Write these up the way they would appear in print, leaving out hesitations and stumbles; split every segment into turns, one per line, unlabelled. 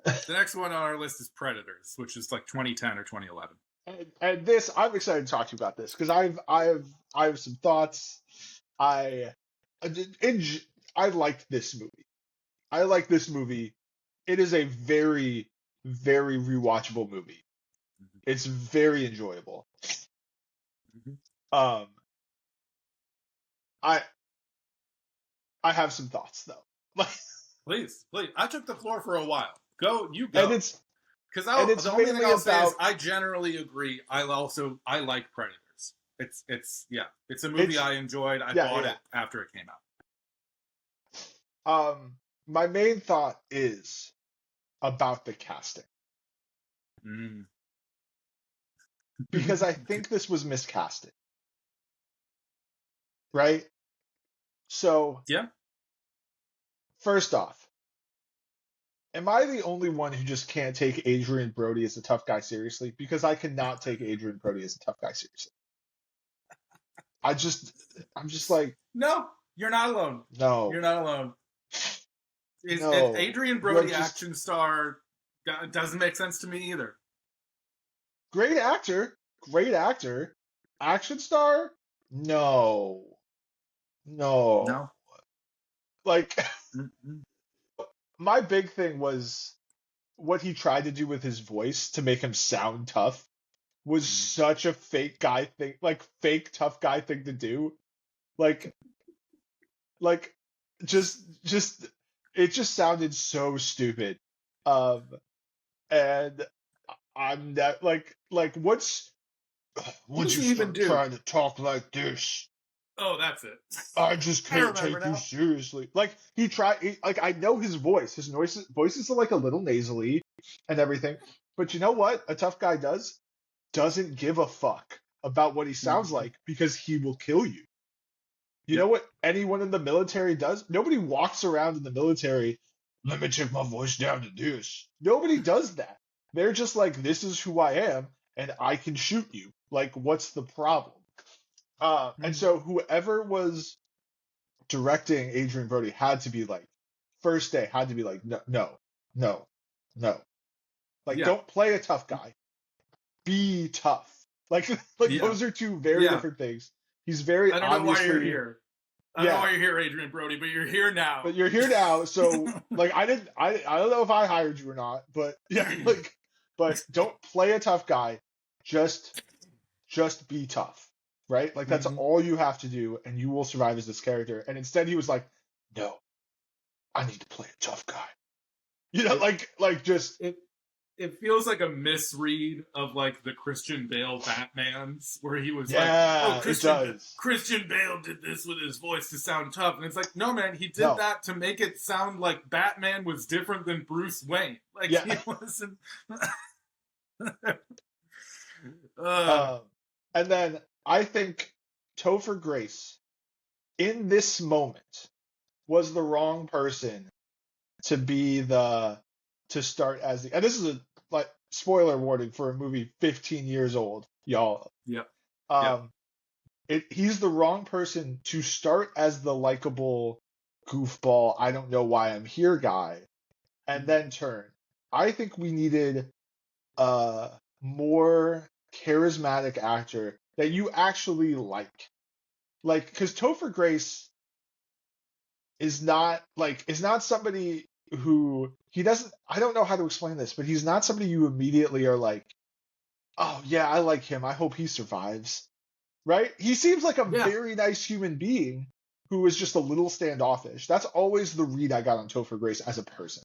The next one on our list is Predators, which is like 2010 or 2011.
And this, I'm excited to talk to you about this because I have some thoughts. I I liked this movie. I like this movie. It is a very, very rewatchable movie. It's very enjoyable.
Mm-hmm.
Um, I I have some thoughts though.
Please. I took the floor for a while. Go.
And it's
Because the only thing
mainly
I'll say is
about
I generally agree. I like Predators. It's a movie I enjoyed. I bought it after it came
out. My main thought is about the casting. Because I think this was miscasted. Right? So,
yeah.
First off, am I the only one who just can't take Adrian Brody as a tough guy seriously? Because I cannot take Adrian Brody as a tough guy seriously. I'm just like,
no, you're not alone.
No,
you're not alone.
No,
Adrian Brody action star doesn't make sense to me either.
Great actor, action star. No. Like, my big thing was what he tried to do with his voice to make him sound tough was such a fake guy thing, like fake tough guy thing to do. Like just it just sounded so stupid. And I'm that like what's once you start trying to talk like this.
Oh, that's it.
I just can't take you seriously. Like I know his voice. His voices are like a little nasally and everything. But you know what? A tough guy doesn't give a fuck about what he sounds like because he will kill you. You know what anyone in the military does? Nobody walks around in the military, let me take my voice down to this. Nobody does that. They're just like, this is who I am, and I can shoot you. Like, what's the problem? And so whoever was directing Adrian Brody had to be like, first day, had to be like, no. Like, don't play a tough guy. Be tough. Like those are two very different things. He's very
I don't know why you're here. I don't know why you're here, Adrian Brody, but you're here now.
But you're here now, so like I don't know if I hired you or not, but yeah, but don't play a tough guy. Just be tough. Right? Like that's all you have to do and you will survive as this character. And instead he was like, no, I need to play a tough guy. You know, like just
it feels like a misread of like the Christian Bale Batmans, where he was Christian Bale did this with his voice to sound tough, and it's like, no man, he did that to make it sound like Batman was different than Bruce Wayne. Like he wasn't.
And then I think Topher Grace in this moment was the wrong person to be to start as the, and this is a like spoiler warning for a movie 15 years old, y'all. He's the wrong person to start as the likable goofball, I don't know why I'm here guy, and then turn. I think we needed a more charismatic actor that you actually like, because Topher Grace is not somebody who I don't know how to explain this, but he's not somebody you immediately are like, oh yeah, I like him, I hope he survives, right? He seems like a very nice human being who is just a little standoffish. That's always the read I got on Topher Grace as a person.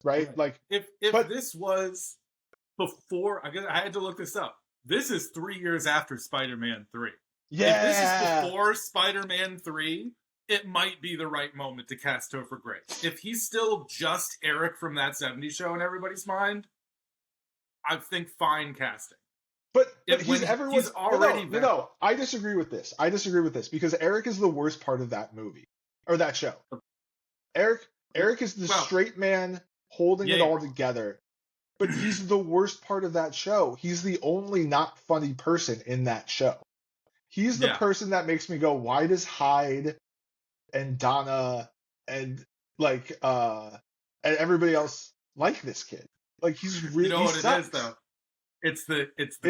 Right? Like
if this was before, I had to look this up. This is 3 years after Spider-Man 3.
Yeah.
If this is before Spider-Man 3, it might be the right moment to cast Topher Grace. If he's still just Eric from That 70s Show in everybody's mind, I think fine casting.
But he's already no, I disagree with this. Because Eric is the worst part of that movie or that show. Eric is the straight man holding it all together. But he's the worst part of that show. He's the only not funny person in that show. He's the person that makes me go, why does Hyde and Donna and and everybody else like this kid. Like he's really.
You know what
sucks.
it is though? It's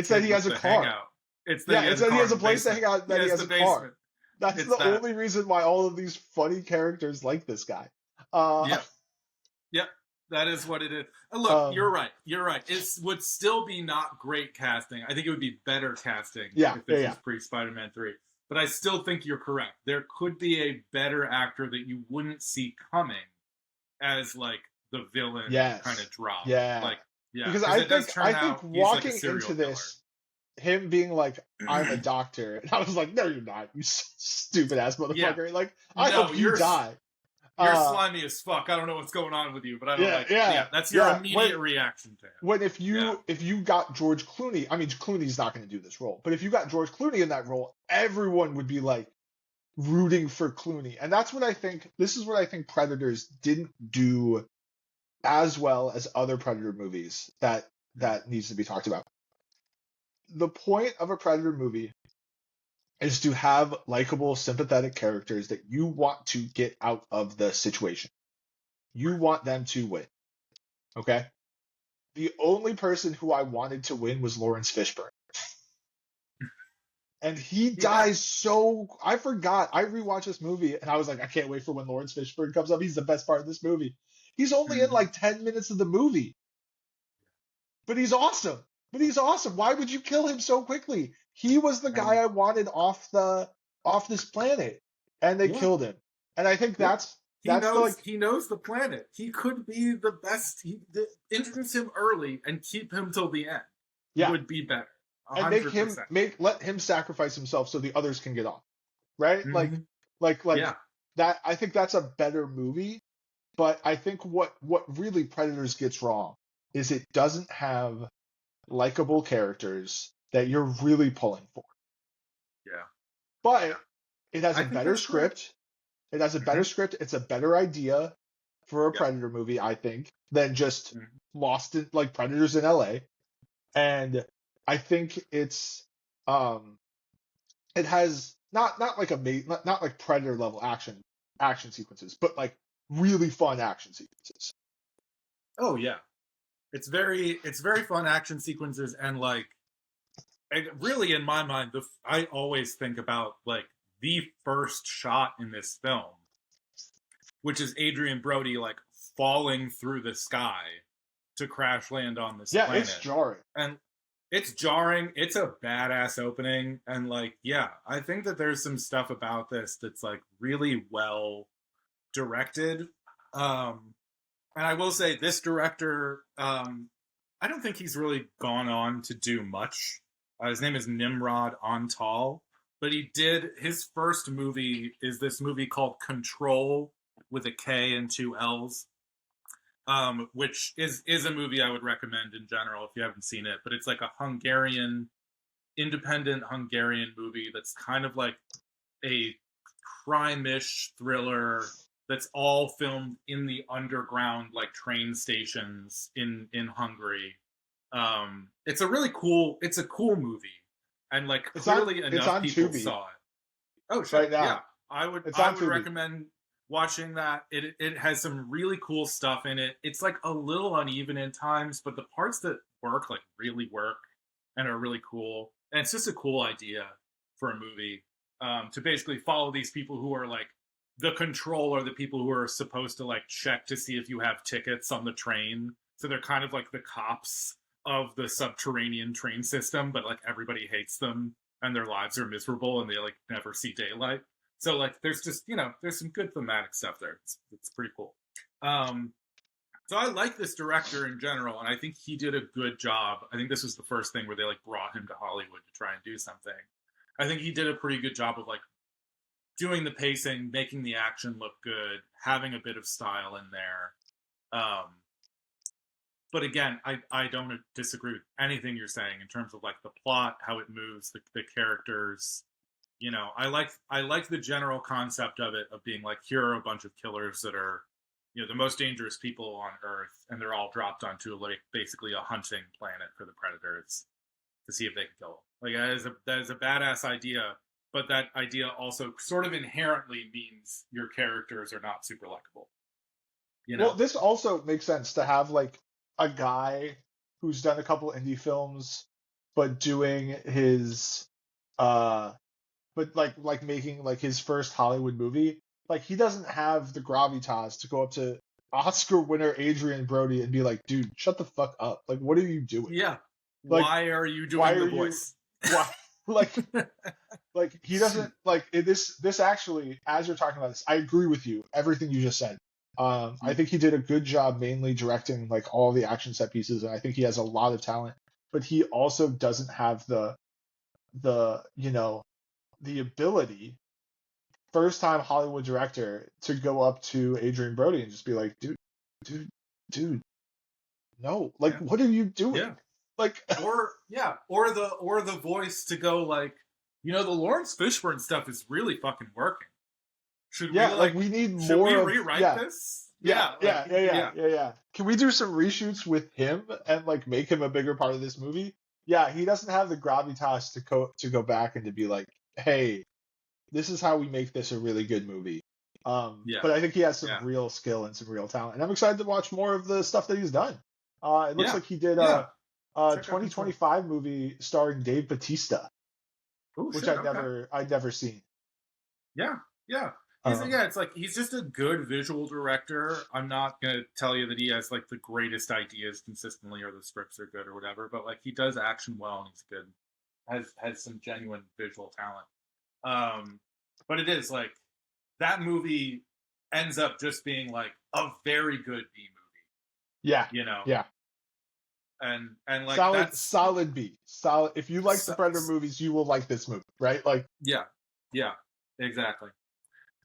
that he has a car.
Hangout.
It's that he has a place to hang out. That he has a car. That's the only reason why all of these funny characters like this guy.
Yep. That is what it is. Look, you're right. It would still be not great casting. I think it would be better casting if this was pre-Spider-Man 3. But I still think you're correct. There could be a better actor that you wouldn't see coming as like the villain kind of drop.
Yeah.
Like, yeah.
Because I think walking into this, him being like, I'm a doctor, and I was like, no, you're not, you stupid ass motherfucker. Yeah. Like, I hope you die.
You're slimy as fuck. I don't know what's going on with you, but I don't like it. Yeah, that's your immediate reaction to him.
When if you got George Clooney, I mean Clooney's not going to do this role, but if you got George Clooney in that role, everyone would be like rooting for Clooney. And that's what I think, this is what I think Predators didn't do as well as other Predator movies that needs to be talked about. The point of a Predator movie is to have likable, sympathetic characters that you want to get out of the situation. You want them to win. Okay? The only person who I wanted to win was Lawrence Fishburne. And he dies so... I forgot. I rewatched this movie and I was like, I can't wait for when Lawrence Fishburne comes up. He's the best part of this movie. He's only in like 10 minutes of the movie. But he's awesome. Why would you kill him so quickly? He was the guy I wanted off this planet, and they killed him. And I think he
knows the planet. He could be the best. Introduce him early and keep him till the end. Yeah, would be better. 100%.
And let him sacrifice himself so the others can get off. Right? Mm-hmm. Like that. I think that's a better movie. But I think what really Predators gets wrong is it doesn't have likable characters that you're really pulling for.
Yeah.
But it has a better script. It has a better script. It's a better idea for a Predator movie, I think, than just Lost in like Predators in LA. And I think it's it has not like Predator level action sequences, but like really fun action sequences.
Oh yeah. It's very fun action sequences, and like, really in my mind, I always think about like the first shot in this film, which is Adrian Brody like falling through the sky to crash land on this planet.
Yeah, it's jarring.
And it's jarring. It's a badass opening, and like, yeah, I think that there's some stuff about this that's like really well directed. And I will say, this director, I don't think he's really gone on to do much. His name is Nimrod Antal, but his first movie is this movie called Control with a K and 2 L's, which is a movie I would recommend in general if you haven't seen it. But it's like a independent Hungarian movie that's kind of like a crime-ish thriller that's all filmed in the underground, like train stations in Hungary. It's a cool movie, and like clearly enough people saw it. Oh, sure. Right now. Yeah, I would recommend watching that. It has some really cool stuff in it. It's like a little uneven in times, but the parts that work like really work and are really cool. And it's just a cool idea for a movie, to basically follow these people who are like the control, are the people who are supposed to like check to see if you have tickets on the train. So they're kind of like the cops of the subterranean train system, but like everybody hates them and their lives are miserable and they like never see daylight. So like there's just, there's some good thematic stuff there. It's pretty cool. So I like this director in general, and I think he did a good job. I think this was the first thing where they like brought him to Hollywood to try and do something. I think he did a pretty good job of like doing the pacing, making the action look good, having a bit of style in there. But again, I don't disagree with anything you're saying in terms of like the plot, how it moves, the characters. I like the general concept of it, of being like, here are a bunch of killers that are, the most dangerous people on Earth, and they're all dropped onto like basically a hunting planet for the predators to see if they can kill them. Like that is a badass idea. But that idea also sort of inherently means your characters are not super likable. You
Well,
know?
this also makes sense to have like a guy who's done a couple indie films, but doing his but like making like his first Hollywood movie. Like he doesn't have the gravitas to go up to Oscar winner Adrian Brody and be like, dude, shut the fuck up. Like, what are you doing?
Yeah.
Like,
Why are you
why
doing
are
the
you
voice?
why like like he doesn't like this actually, as you're talking about this, I agree with you, everything you just said. I think he did a good job mainly directing like all the action set pieces, and I think he has a lot of talent, but he also doesn't have the the ability, first time Hollywood director, to go up to Adrian Brody and just be like, dude, dude, no, like,
Yeah.
what are you doing?
Yeah.
Like,
or the voice to go like, the Lawrence Fishburne stuff is really fucking working. Should
yeah,
we
like we need
should
more
we
of
rewrite this?
yeah. Can we do some reshoots with him and like make him a bigger part of this movie? Yeah, he doesn't have the gravitas to go back and to be like, hey, this is how we make this a really good movie. But I think he has some real skill and some real talent, and I'm excited to watch more of the stuff that he's done. It looks like he did a 2025 movie starring Dave Bautista, which I'd never seen.
Yeah. It's like he's just a good visual director. I'm not gonna tell you that he has like the greatest ideas consistently or the scripts are good or whatever, but like he does action well and he's good. Has some genuine visual talent. But it is like that movie ends up just being like a very good B movie.
Yeah. Yeah.
And like
solid B. Solid. If you like the Predator movies, you will like this movie, right? Like
yeah, exactly.